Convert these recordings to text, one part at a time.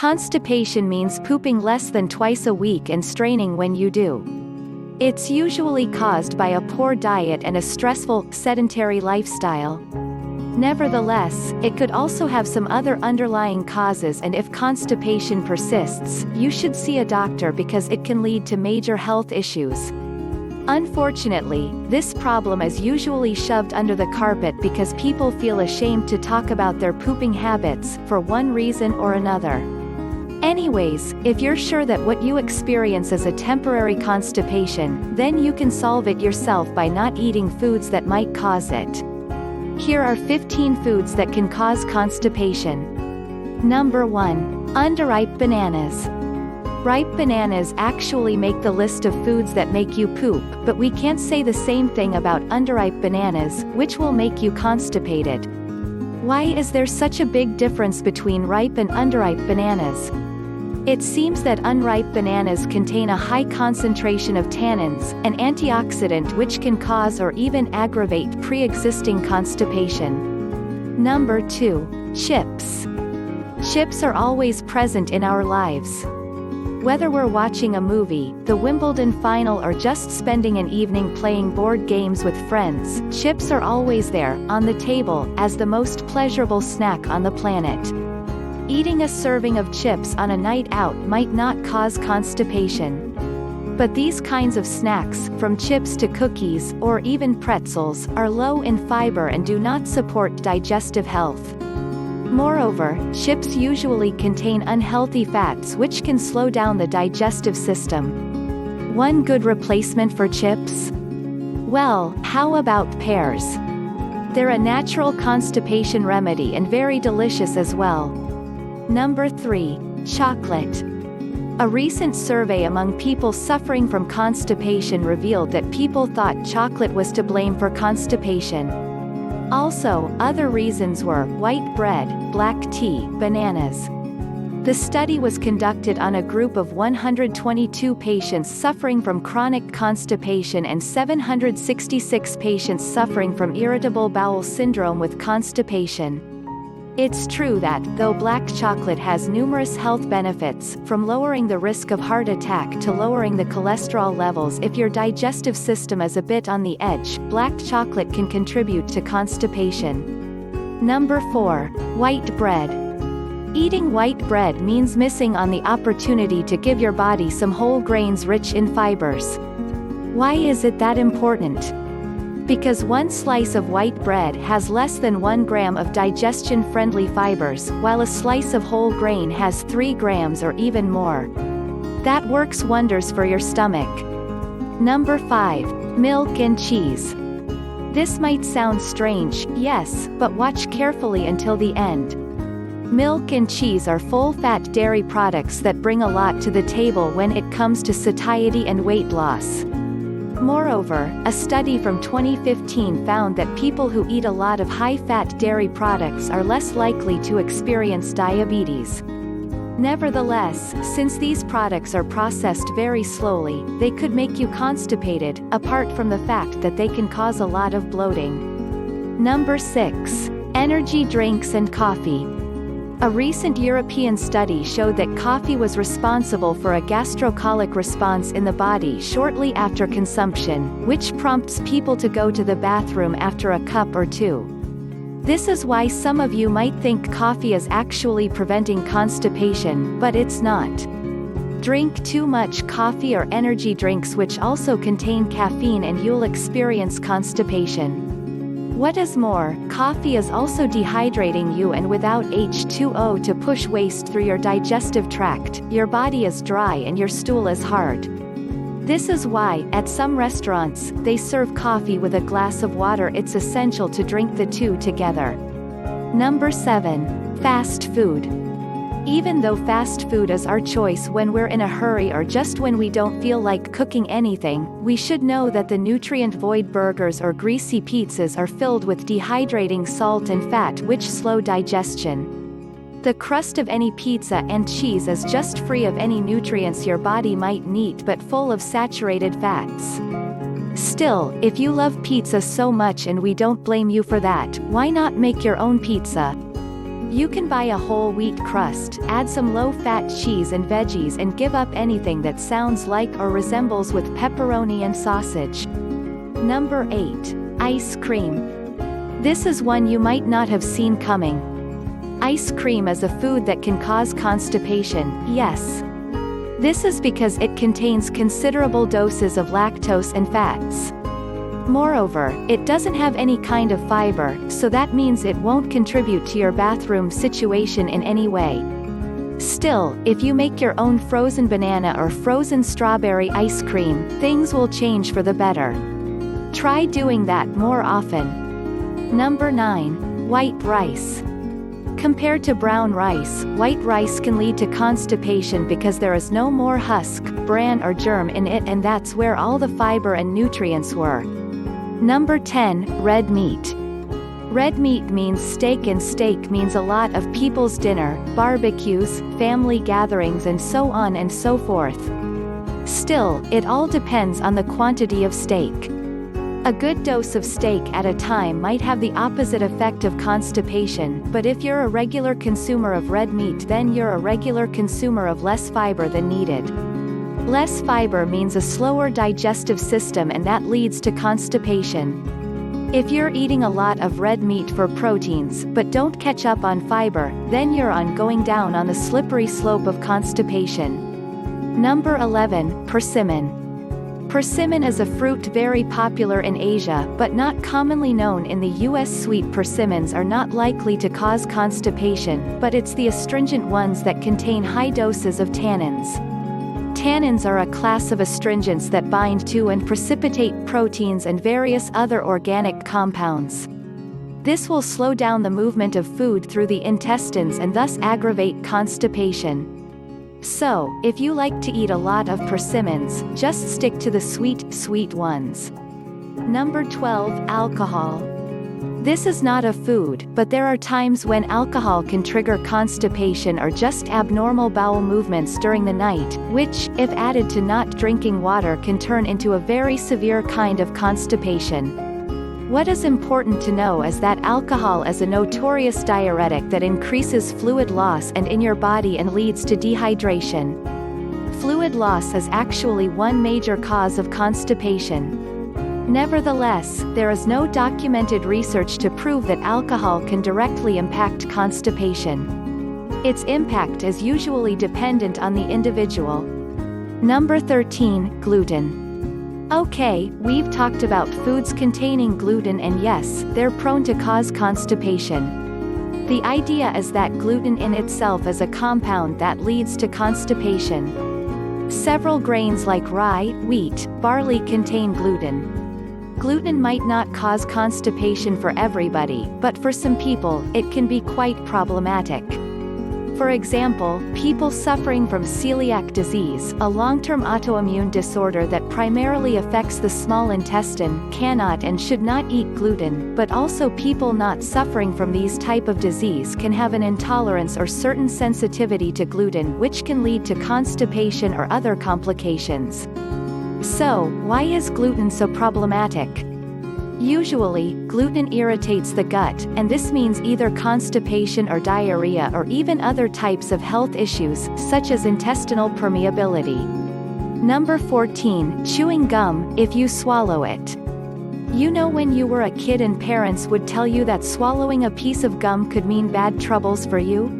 Constipation means pooping less than twice a week and straining when you do. It's usually caused by a poor diet and a stressful, sedentary lifestyle. Nevertheless, it could also have some other underlying causes, and if constipation persists, you should see a doctor because it can lead to major health issues. Unfortunately, this problem is usually shoved under the carpet because people feel ashamed to talk about their pooping habits, for one reason or another. Anyways, if you're sure that what you experience is a temporary constipation, then you can solve it yourself by not eating foods that might cause it. Here are 15 foods that can cause constipation. Number 1. Underripe bananas. Ripe bananas actually make the list of foods that make you poop, but we can't say the same thing about underripe bananas, which will make you constipated. Why is there such a big difference between ripe and underripe bananas? It seems that unripe bananas contain a high concentration of tannins, an antioxidant which can cause or even aggravate pre-existing constipation. Number 2. Chips. Chips are always present in our lives. Whether we're watching a movie, the Wimbledon final, or just spending an evening playing board games with friends, chips are always there, on the table, as the most pleasurable snack on the planet. Eating a serving of chips on a night out might not cause constipation. But these kinds of snacks, from chips to cookies, or even pretzels, are low in fiber and do not support digestive health. Moreover, chips usually contain unhealthy fats which can slow down the digestive system. One good replacement for chips? Well, how about pears? They're a natural constipation remedy and very delicious as well. Number 3. Chocolate. A recent survey among people suffering from constipation revealed that people thought chocolate was to blame for constipation. Also, other reasons were white bread, black tea, bananas. The study was conducted on a group of 122 patients suffering from chronic constipation and 766 patients suffering from irritable bowel syndrome with constipation. It's true that, though black chocolate has numerous health benefits, from lowering the risk of heart attack to lowering the cholesterol levels if your digestive system is a bit on the edge, black chocolate can contribute to constipation. Number 4. White bread. Eating white bread means missing on the opportunity to give your body some whole grains rich in fibers. Why is it that important? Because one slice of white bread has less than 1 gram of digestion-friendly fibers, while a slice of whole grain has 3 grams or even more. That works wonders for your stomach. Number 5. Milk and cheese. This might sound strange, yes, but watch carefully until the end. Milk and cheese are full-fat dairy products that bring a lot to the table when it comes to satiety and weight loss. Moreover, a study from 2015 found that people who eat a lot of high-fat dairy products are less likely to experience diabetes. Nevertheless, since these products are processed very slowly, they could make you constipated, apart from the fact that they can cause a lot of bloating. Number 6. Energy drinks and coffee. A recent European study showed that coffee was responsible for a gastrocolic response in the body shortly after consumption, which prompts people to go to the bathroom after a cup or two. This is why some of you might think coffee is actually preventing constipation, but it's not. Drink too much coffee or energy drinks which also contain caffeine and you'll experience constipation. What is more, coffee is also dehydrating you, and without H2O to push waste through your digestive tract, your body is dry and your stool is hard. This is why, at some restaurants, they serve coffee with a glass of water. It's essential to drink the two together. Number 7. Fast food. Even though fast food is our choice when we're in a hurry or just when we don't feel like cooking anything, we should know that the nutrient-void burgers or greasy pizzas are filled with dehydrating salt and fat which slow digestion. The crust of any pizza and cheese is just free of any nutrients your body might need but full of saturated fats. Still, if you love pizza so much and we don't blame you for that, why not make your own pizza? You can buy a whole wheat crust, add some low-fat cheese and veggies and give up anything that sounds like or resembles with pepperoni and sausage. Number 8. Ice cream. This is one you might not have seen coming. Ice cream is a food that can cause constipation, yes. This is because it contains considerable doses of lactose and fats. Moreover, it doesn't have any kind of fiber, so that means it won't contribute to your bathroom situation in any way. Still, if you make your own frozen banana or frozen strawberry ice cream, things will change for the better. Try doing that more often. Number 9. White rice. Compared to brown rice, white rice can lead to constipation because there is no more husk, bran or germ in it, and that's where all the fiber and nutrients were. Number 10. Red meat. Red meat means steak, and steak means a lot of people's dinner, barbecues, family gatherings and so on and so forth. Still, it all depends on the quantity of steak. A good dose of steak at a time might have the opposite effect of constipation, but if you're a regular consumer of red meat, then you're a regular consumer of less fiber than needed. Less fiber means a slower digestive system, and that leads to constipation. If you're eating a lot of red meat for proteins but don't catch up on fiber, then you're going down on the slippery slope of constipation. Number 11. Persimmon. Persimmon is a fruit very popular in Asia but not commonly known in the US. Sweet persimmons are not likely to cause constipation, but it's the astringent ones that contain high doses of tannins. Tannins are a class of astringents that bind to and precipitate proteins and various other organic compounds. This will slow down the movement of food through the intestines and thus aggravate constipation. So, if you like to eat a lot of persimmons, just stick to the sweet ones. Number 12. Alcohol. This is not a food, but there are times when alcohol can trigger constipation or just abnormal bowel movements during the night, which, if added to not drinking water, can turn into a very severe kind of constipation. What is important to know is that alcohol is a notorious diuretic that increases fluid loss and in your body and leads to dehydration. Fluid loss is actually one major cause of constipation. Nevertheless, there is no documented research to prove that alcohol can directly impact constipation. Its impact is usually dependent on the individual. Number 13. Gluten. Okay, we've talked about foods containing gluten, and yes, they're prone to cause constipation. The idea is that gluten in itself is a compound that leads to constipation. Several grains like rye, wheat, barley contain gluten. Gluten might not cause constipation for everybody, but for some people, it can be quite problematic. For example, people suffering from celiac disease, a long-term autoimmune disorder that primarily affects the small intestine, cannot and should not eat gluten, but also people not suffering from these type of disease can have an intolerance or certain sensitivity to gluten, which can lead to constipation or other complications. So, why is gluten so problematic? Usually, gluten irritates the gut, and this means either constipation or diarrhea or even other types of health issues, such as intestinal permeability. Number 14. Chewing gum, if you swallow it. You know, when you were a kid and parents would tell you that swallowing a piece of gum could mean bad troubles for you?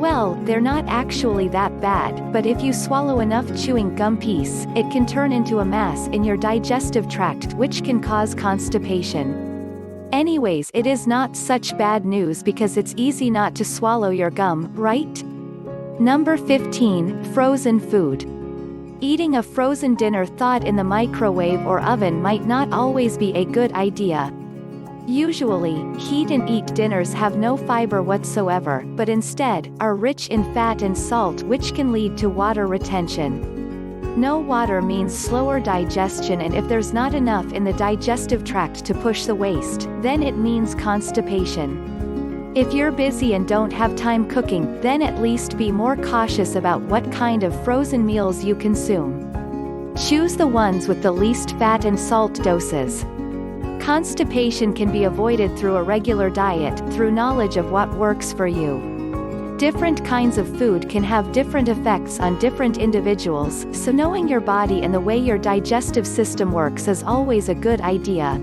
Well, they're not actually that bad, but if you swallow enough chewing gum piece, it can turn into a mass in your digestive tract, which can cause constipation. Anyways, it is not such bad news because it's easy not to swallow your gum, right? Number 15. Frozen food. Eating a frozen dinner thawed in the microwave or oven might not always be a good idea. Usually, heat-and-eat dinners have no fiber whatsoever, but instead, are rich in fat and salt, which can lead to water retention. No water means slower digestion, and if there's not enough in the digestive tract to push the waste, then it means constipation. If you're busy and don't have time cooking, then at least be more cautious about what kind of frozen meals you consume. Choose the ones with the least fat and salt doses. Constipation can be avoided through a regular diet, through knowledge of what works for you. Different kinds of food can have different effects on different individuals, so knowing your body and the way your digestive system works is always a good idea.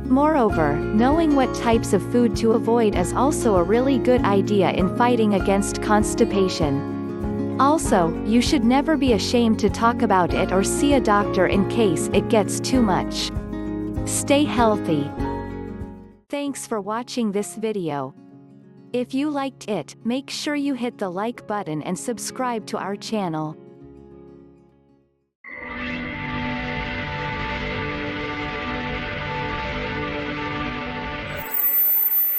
Moreover, knowing what types of food to avoid is also a really good idea in fighting against constipation. Also, you should never be ashamed to talk about it or see a doctor in case it gets too much. Stay healthy. Thanks for watching this video. If you liked it, make sure you hit the like button and subscribe to our channel.